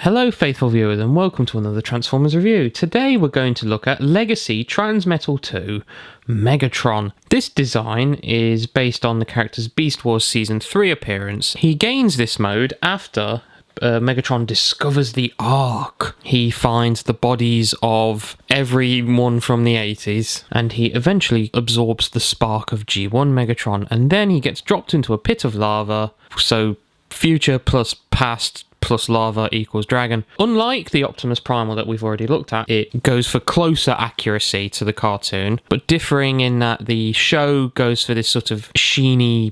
Hello faithful viewers and welcome to another Transformers review. Today we're going to look at Legacy Transmetal II Megatron. This design is based on the character's Beast Wars Season 3 appearance. He gains this mode after Megatron discovers the Ark. He finds the bodies of everyone from the 80s and he eventually absorbs the spark of G1 Megatron, and then he gets dropped into a pit of lava, so future plus past plus lava equals dragon. Unlike the Optimus Primal that we've already looked at, it goes for closer accuracy to the cartoon, but differing in that the show goes for this sort of shiny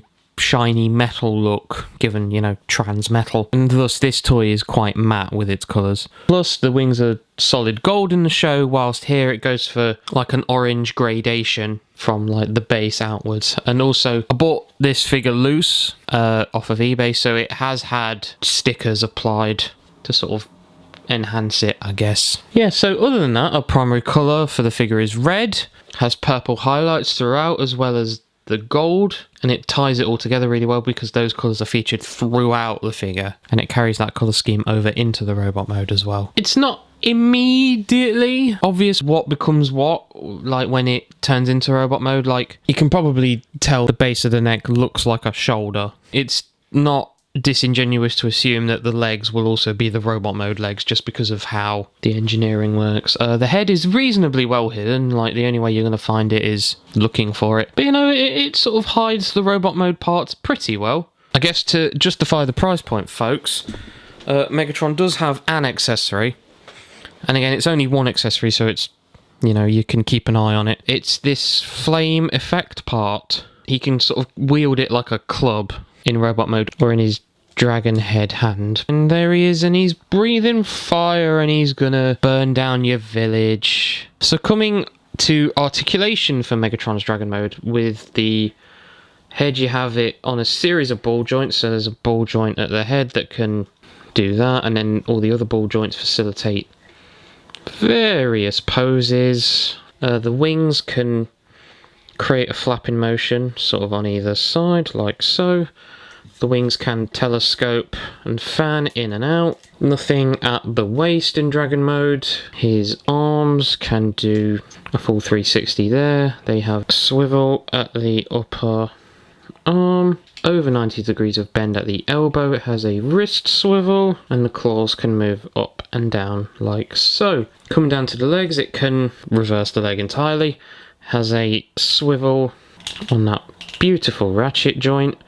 metal look, given, you know, trans metal, and thus this toy is quite matte with its colours. Plus the wings are solid gold in the show, whilst here it goes for like an orange gradation from like the base outwards. And also I bought this figure loose off of eBay, so it has had stickers applied to sort of enhance it, I guess. Yeah, so other than that, our primary colour for the figure is red, has purple highlights throughout as well as the gold, and it ties it all together really well because those colours are featured throughout the figure, and it carries that colour scheme over into the robot mode as well. It's not immediately obvious what becomes what, like when it turns into robot mode. Like, you can probably tell the base of the neck looks like a shoulder. It's not disingenuous to assume that the legs will also be the robot mode legs just because of how the engineering works. The head is reasonably well hidden, like the only way you're going to find it is looking for it. But you know, it sort of hides the robot mode parts pretty well. I guess to justify the price point, folks, Megatron does have an accessory. And again, it's only one accessory, so it's, you know, you can keep an eye on it. It's this flame effect part. He can sort of wield it like a club in robot mode or in his dragon head hand. And there he is, and he's breathing fire, and he's gonna burn down your village. So coming to articulation for Megatron's dragon mode, with the head you have it on a series of ball joints. So there's a ball joint at the head that can do that, and then all the other ball joints facilitate various poses. The wings can create a flapping motion sort of on either side, like so. The wings can telescope and fan in and out. Nothing at the waist in dragon mode. His arms can do a full 360 there. They have a swivel at the upper arm, over 90 degrees of bend at the elbow. It has a wrist swivel, and the claws can move up and down like so. Coming down to the legs, it can reverse the leg entirely. Has a swivel on that beautiful ratchet joint.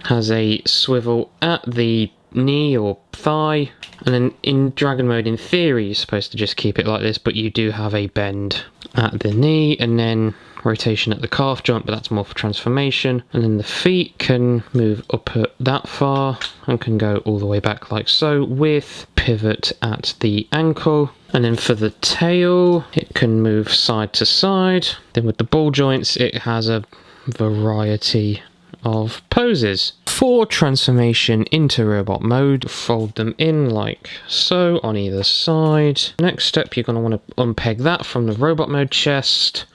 Has a swivel at the knee or thigh, and then in dragon mode in theory you're supposed to just keep it like this, but you do have a bend at the knee and then rotation at the calf joint, but that's more for transformation. And then the feet can move up that far and can go all the way back like so, with pivot at the ankle. And then for the tail, it can move side to side. Then with the ball joints, it has a variety of poses. For transformation into robot mode, fold them in like so on either side. Next step, you're going to want to unpeg that from the robot mode chest.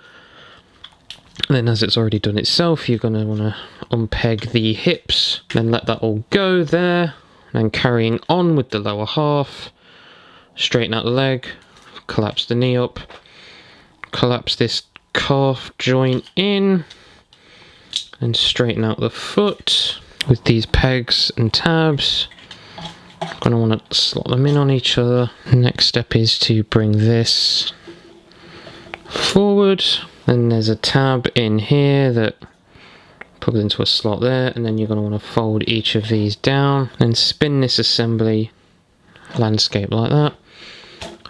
And then, as it's already done itself, you're going to want to unpeg the hips, then let that all go there. And then carrying on with the lower half, straighten out the leg, collapse the knee up, collapse this calf joint in, and straighten out the foot with these pegs and tabs. I'm going to want to slot them in on each other. Next step is to bring this forward. Then there's a tab in here that plugs into a slot there, and then you're going to want to fold each of these down and spin this assembly landscape like that.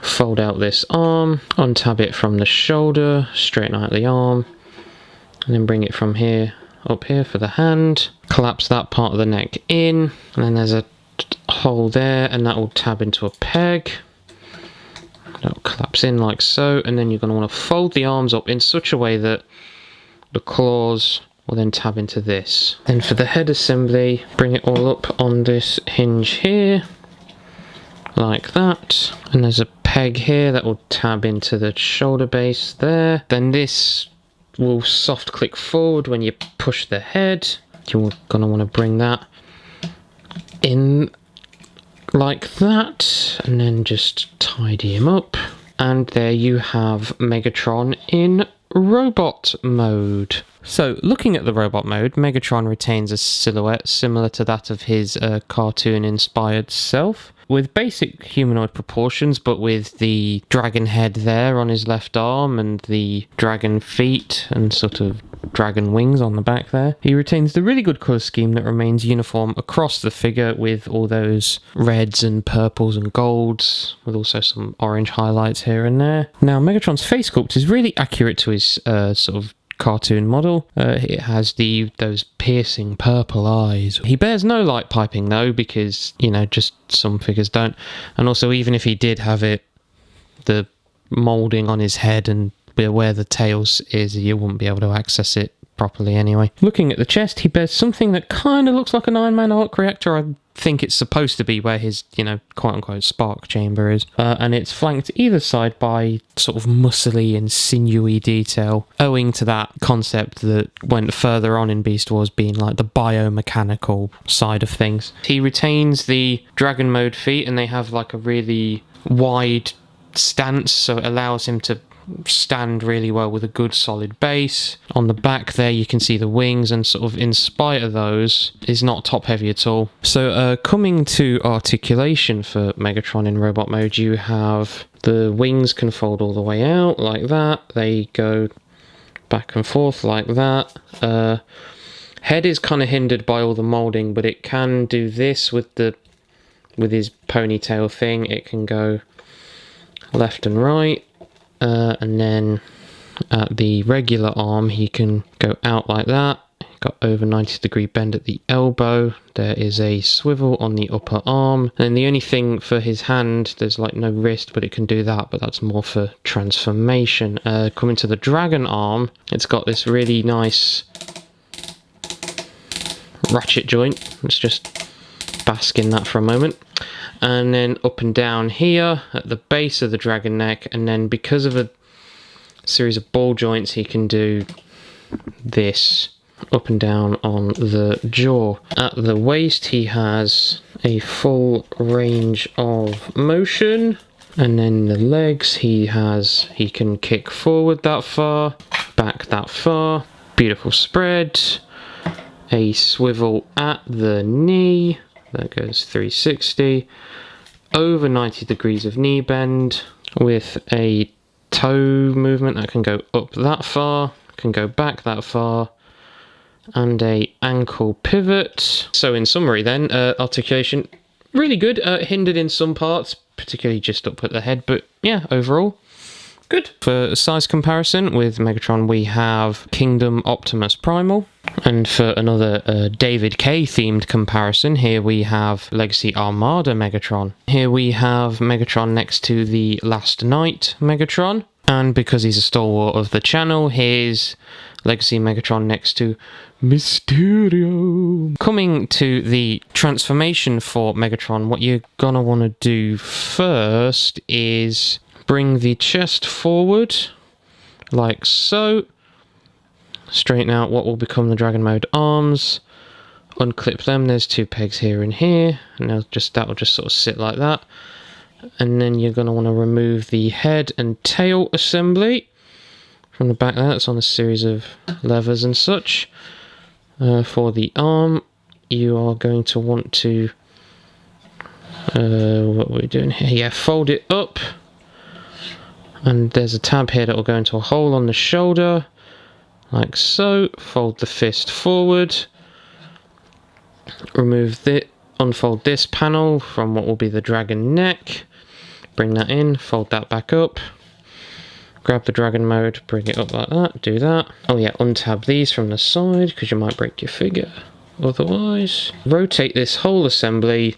Fold out this arm, untab it from the shoulder, straighten out the arm, and then bring it from here up here for the hand. Collapse that part of the neck in, and then there's a hole there, and that will tab into a peg. That'll collapse in like so, and then you're going to want to fold the arms up in such a way that the claws will then tab into this. Then for the head assembly, bring it all up on this hinge here, like that, and there's a peg here that will tab into the shoulder base there. Then this will soft click forward when you push the head. You're going to want to bring that in like that, and then just tidy him up. And there you have Megatron in robot mode. So, looking at the robot mode, Megatron retains a silhouette similar to that of his cartoon-inspired self, with basic humanoid proportions, but with the dragon head there on his left arm and the dragon feet and sort of dragon wings on the back there. He retains the really good colour scheme that remains uniform across the figure, with all those reds and purples and golds, with also some orange highlights here and there. Now, Megatron's face sculpt is really accurate to his sort of cartoon model. It has those piercing purple eyes. He bears no light piping though, because, you know, just some figures don't. And also, even if he did have it, the moulding on his head and where the tails is, you wouldn't be able to access it properly anyway. Looking at the chest, he bears something that kind of looks like an Iron Man arc reactor. I think it's supposed to be where his, you know, quote-unquote spark chamber is. And it's flanked either side by sort of muscly and sinewy detail, owing to that concept that went further on in Beast Wars, being like the biomechanical side of things. He retains the dragon mode feet, and they have like a really wide stance, so it allows him to stand really well with a good solid base. On the back there you can see the wings, and sort of in spite of those is not top heavy at all. So coming to articulation for Megatron in robot mode, you have the wings can fold all the way out like that, they go back and forth like that. Head is kind of hindered by all the moulding, but it can do this with his ponytail thing. It can go left and right. And then at the regular arm, he can go out like that. Got over 90-degree bend at the elbow. There is a swivel on the upper arm. And the only thing for his hand, there's like no wrist, but it can do that, but that's more for transformation. Coming to the dragon arm, it's got this really nice ratchet joint. Let's just bask in that for a moment. And then up and down here at the base of the dragon neck, and then because of a series of ball joints, he can do this up and down on the jaw. At the waist, he has a full range of motion, and then the legs, he can kick forward that far, back that far, beautiful spread, a swivel at the knee. That goes 360, over 90 degrees of knee bend, with a toe movement that can go up that far, can go back that far, and a ankle pivot. So in summary then, articulation, really good, hindered in some parts, particularly just up at the head, but yeah, overall, good. For size comparison with Megatron, we have Kingdom Optimus Primal. And for another David K themed comparison, here we have Legacy Armada Megatron. Here we have Megatron next to the Last Knight Megatron. And because he's a stalwart of the channel, here's Legacy Megatron next to Mysterio. Coming to the transformation for Megatron, what you're gonna want to do first is bring the chest forward, like so. Straighten out what will become the dragon mode arms, unclip them. There's two pegs here and here, and that'll just sort of sit like that. And then you're going to want to remove the head and tail assembly from the back there. That's on a series of levers and such. For the arm, you are going to want to what are we doing here? Yeah, fold it up, and there's a tab here that will go into a hole on the shoulder. Like so. Fold the fist forward, unfold this panel from what will be the dragon neck, bring that in, fold that back up, grab the dragon mode, bring it up like that, do that. Oh yeah, untab these from the side because you might break your figure otherwise. Rotate this whole assembly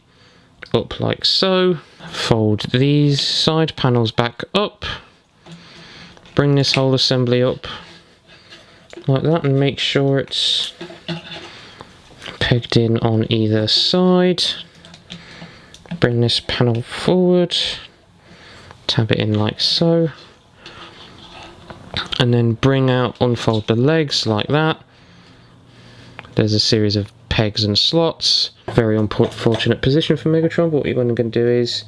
up like so, fold these side panels back up, bring this whole assembly up like that, and make sure it's pegged in on either side. Bring this panel forward, tab it in like so, and then unfold the legs like that. There's a series of pegs and slots. Very unfortunate position for Megatron, but what I'm going to do is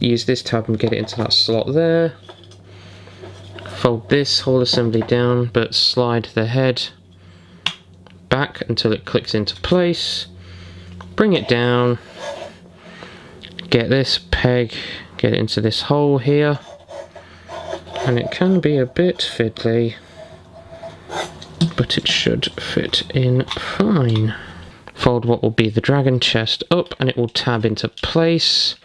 use this tab and get it into that slot there. Fold this whole assembly down, but slide the head back until it clicks into place. Bring it down, get this peg, get it into this hole here, and it can be a bit fiddly, but it should fit in fine. Fold what will be the dragon chest up and it will tab into place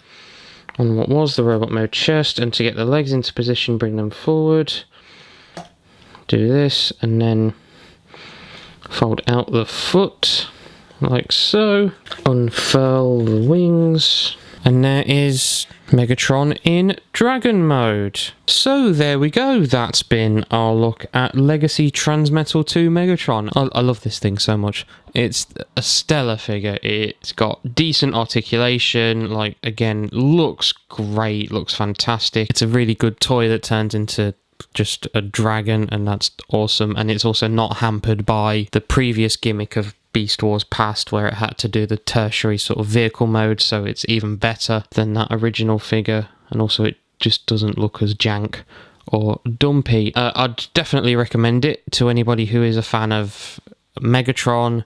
on what was the robot mode chest, and to get the legs into position, bring them forward, do this, and then fold out the foot like so, unfurl the wings, and there is Megatron in dragon mode. So there we go, that's been our look at Legacy Transmetal II Megatron. I love this thing so much. It's a stellar figure. It's got decent articulation, like, again, looks great, looks fantastic. It's a really good toy that turns into just a dragon, and that's awesome. And it's also not hampered by the previous gimmick of Beast Wars Past, where it had to do the tertiary sort of vehicle mode, so it's even better than that original figure, and also it just doesn't look as jank or dumpy. I'd definitely recommend it to anybody who is a fan of Megatron,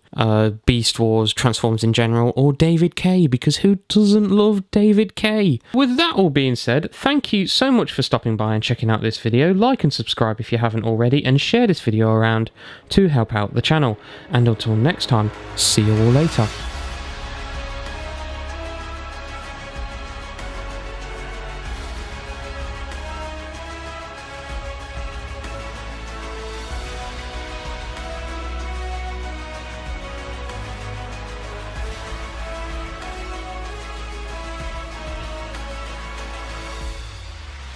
Beast Wars, Transformers in general, or David K, because who doesn't love David K? With that all being said, thank you so much for stopping by and checking out this video. Like and subscribe if you haven't already, and share this video around to help out the channel. And until next time, see you all later.